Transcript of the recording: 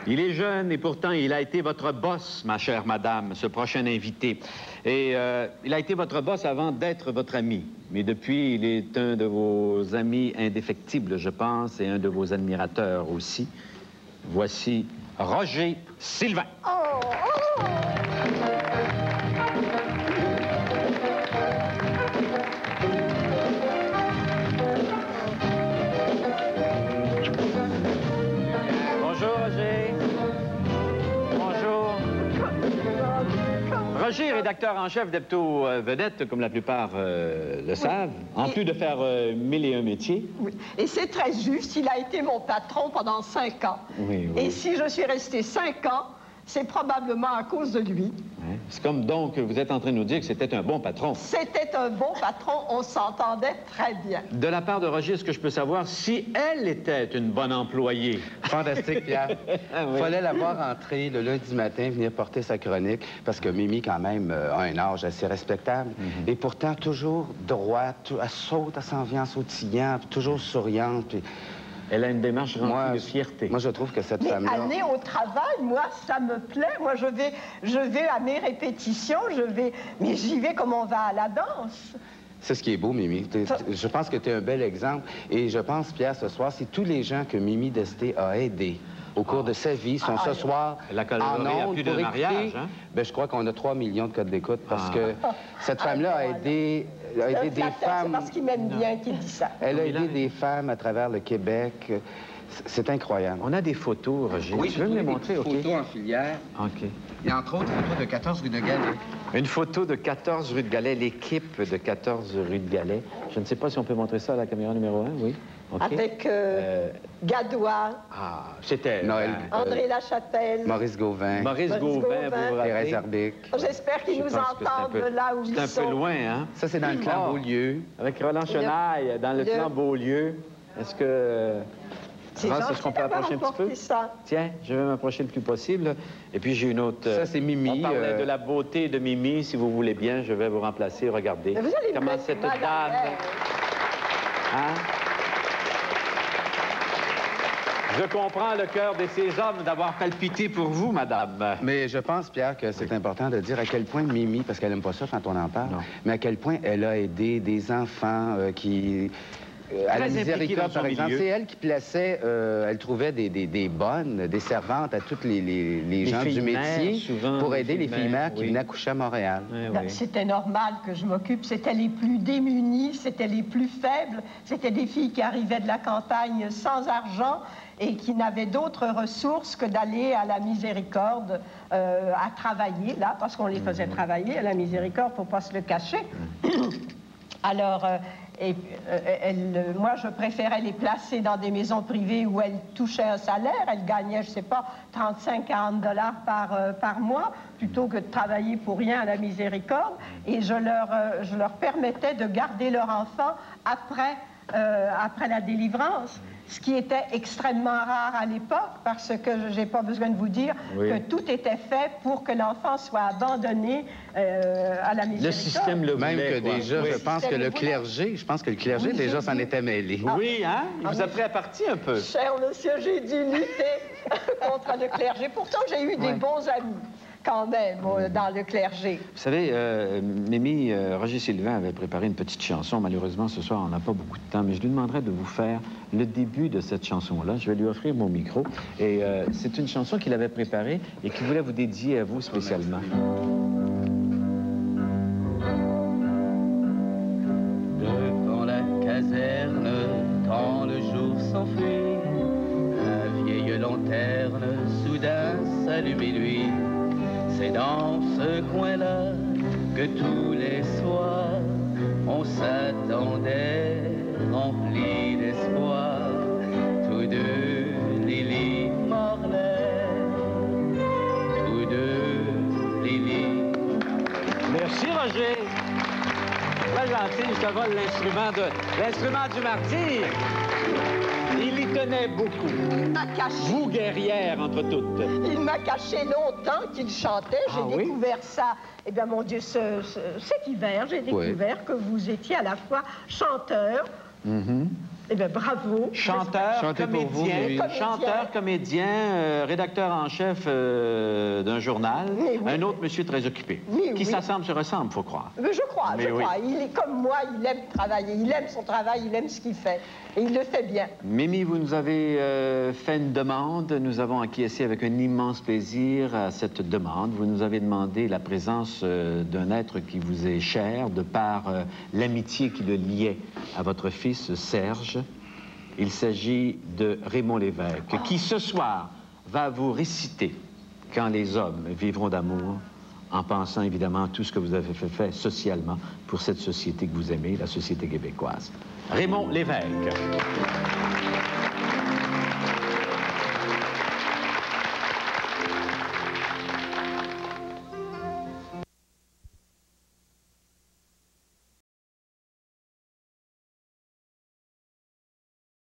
Il est jeune et pourtant il a été votre boss, ma chère madame, ce prochain invité. Et il a été votre boss avant d'être votre ami. Mais depuis, il est un de vos amis indéfectibles, je pense, et un de vos admirateurs aussi. Voici Roger Sylvain. Oh, oh. Roger, rédacteur en chef d'Hebdo Vedette, comme la plupart le savent, en plus de faire 1001 métiers. Oui, et c'est très juste, il a été mon patron pendant 5 ans. Oui, oui. Et si je suis restée 5 ans, c'est probablement à cause de lui. Ouais. C'est comme donc, vous êtes en train de nous dire que c'était un bon patron. C'était un bon patron, on s'entendait très bien. De la part de Roger, est-ce que je peux savoir si elle était une bonne employée? Fantastique, Pierre. Ah, oui. Fallait la voir entrer le lundi matin, venir porter sa chronique, parce que Mimi, quand même, a un âge assez respectable. Et pourtant, toujours droite, elle saute, elle s'en vient en sautillant, toujours souriante. Puis... Elle a une démarche remplie de fierté. Moi, je trouve que cette femme-là... Mais aller au travail, moi, ça me plaît. Moi, je vais à mes répétitions, mais j'y vais comme on va à la danse. C'est ce qui est beau, Mimi. Je pense que tu es un bel exemple. Et je pense, Pierre, ce soir, c'est tous les gens que Mimi Desté a aidés au cours de sa vie sont ce soir en ondes plus pour de écouter. mariage, hein? Ben, je crois qu'on a 3 millions de codes d'écoute parce que cette femme-là a aidé des femmes... C'est parce qu'il m'aime bien qu'il dit ça. Elle a aidé des femmes à travers le Québec. C'est incroyable. On a des photos, Roger. Oui, tu veux me les montrer? Des photos en filière. OK. Il y a entre autres une photo de 14 rue de Galais. Une photo de 14 rue de Galais, l'équipe de 14 rue de Galais. Je ne sais pas si on peut montrer ça à la caméra numéro 1, oui. Okay. Avec Gadois. Ah, c'était... Noël. André Lachapelle. Maurice Gauvin. Maurice Gauvin, vous vous rappelez? Thérèse Arbic. J'espère qu'ils nous entendent là où ils sont. C'est un peu loin, hein? Ça, c'est dans le clan Beaulieu. Avec Roland Chenaille, dans le clan Beaulieu. Est-ce que... Est-ce qu'on peut approcher un petit peu? Ça. Tiens, je vais m'approcher le plus possible. Et puis, j'ai une autre... Ça, c'est Mimi. On parlait de la beauté de Mimi. Si vous voulez bien, je vais vous remplacer. Regardez. Mais vous allez comment cette dame... Hein? Je comprends le cœur de ces hommes d'avoir palpité pour vous, madame. Mais je pense, Pierre, que c'est important de dire à quel point Mimi, parce qu'elle n'aime pas ça quand on en parle, mais à quel point elle a aidé des enfants qui... à la Miséricorde, par exemple, c'est elle qui plaçait, elle trouvait des bonnes, des servantes à tous les gens du métier souvent, pour aider les filles mères qui venaient accoucher à Montréal. Oui. C'était normal que je m'occupe. C'était les plus démunis, c'était les plus faibles. C'était des filles qui arrivaient de la campagne sans argent et qui n'avaient d'autres ressources que d'aller à la Miséricorde à travailler, là, parce qu'on les faisait travailler à la Miséricorde, pour ne pas se le cacher. Alors... moi, je préférais les placer dans des maisons privées où elles touchaient un salaire. Elles gagnaient, je ne sais pas, 35-40 $ par mois, plutôt que de travailler pour rien à la Miséricorde. Et je leur permettais de garder leur enfant après la délivrance, ce qui était extrêmement rare à l'époque, parce que je n'ai pas besoin de vous dire que tout était fait pour que l'enfant soit abandonné à la Miséricorde. Le système le voulait, même que déjà, je pense que le clergé, déjà s'en était mêlé. Oui, hein? Il vous a pris à partie un peu. Cher monsieur, j'ai dû lutter contre le clergé. Pourtant, j'ai eu des bons amis, quand même, dans le clergé. Vous savez, Mimi, Roger Sylvain avait préparé une petite chanson. Malheureusement, ce soir, on n'a pas beaucoup de temps, mais je lui demanderai de vous faire le début de cette chanson-là. Je vais lui offrir mon micro. Et c'est une chanson qu'il avait préparée et qu'il voulait vous dédier à vous spécialement. Devant la caserne, quand le jour s'enfuit, la vieille lanterne soudain s'allume et lui. C'est dans ce coin-là que tous les soirs on s'attendait, rempli d'espoir, tous deux Lily Marley, tous deux Lily. Merci, Roger. Très gentil, je te vole l'instrument du martyr. Il y tenait beaucoup. Il m'a caché. Vous, guerrière, entre toutes. Il m'a caché longtemps qu'il chantait. J'ai découvert ça. Eh bien, mon Dieu, cet hiver, j'ai découvert que vous étiez à la fois chanteur Eh bien, bravo. Chanteur, comédien, rédacteur en chef d'un journal, Oui. un autre monsieur très occupé, qui s'assemble se ressemble, faut croire. Mais je crois. Oui. Il est comme moi, il aime travailler, il aime son travail, il aime ce qu'il fait. Et il le fait bien. Mimi, vous nous avez fait une demande. Nous avons acquiescé avec un immense plaisir à cette demande. Vous nous avez demandé la présence d'un être qui vous est cher, de par l'amitié qui le liait à votre fils Serge. Il s'agit de Raymond Lévesque, qui ce soir va vous réciter « Quand les hommes vivront d'amour », en pensant évidemment à tout ce que vous avez fait socialement pour cette société que vous aimez, la société québécoise. Raymond Lévesque.